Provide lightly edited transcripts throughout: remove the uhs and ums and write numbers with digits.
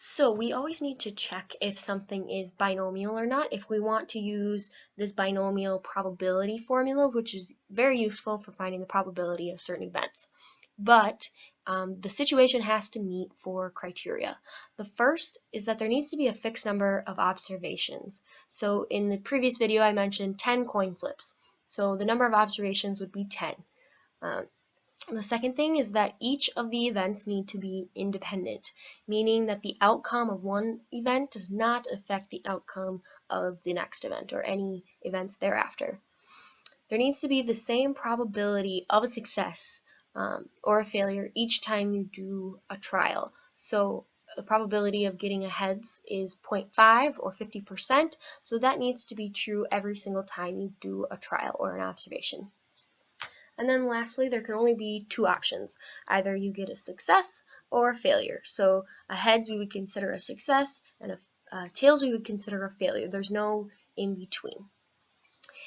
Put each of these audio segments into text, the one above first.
So we always need to check if something is binomial or not if we want to use this binomial probability formula, which is very useful for finding the probability of certain events. But the situation has to meet four criteria. The first is that there needs to be a fixed number of observations. So in the previous video I mentioned 10 coin flips. So the number of observations would be 10. The second thing is that each of the events need to be independent, meaning that the outcome of one event does not affect the outcome of the next event or any events thereafter. There needs to be the same probability of a success or a failure each time you do a trial. So the probability of getting a heads is 0.5 or 50%, so that needs to be true every single time you do a trial or an observation. And then lastly, there can only be two options. Either you get a success or a failure. So a heads we would consider a success, and a tails we would consider a failure. There's no in between.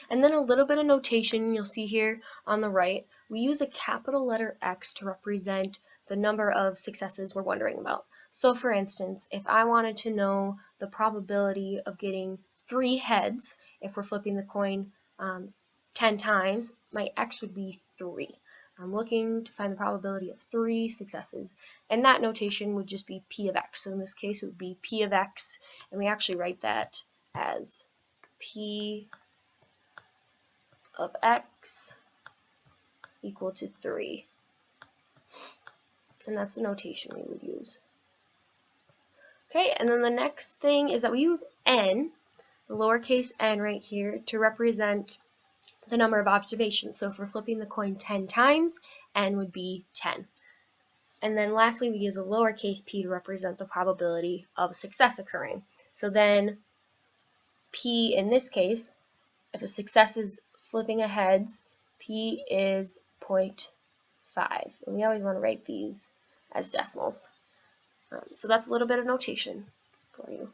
And then a little bit of notation you'll see here on the right. We use a capital letter X to represent the number of successes we're wondering about. So for instance, if I wanted to know the probability of getting 3 heads, if we're flipping the coin 10 times, my X would be 3. I'm looking to find the probability of 3 successes, and that notation would just be P of X. So in this case, it would be P of X, and we actually write that as P of X equal to 3. And that's the notation we would use. Okay, and then the next thing is that we use N, the lowercase n right here, to represent the number of observations. So if we're flipping the coin 10 times, n would be 10. And then lastly, we use a lowercase p to represent the probability of success occurring. So then p in this case, if a success is flipping a heads, p is 0.5. And we always want to write these as decimals. So that's a little bit of notation for you.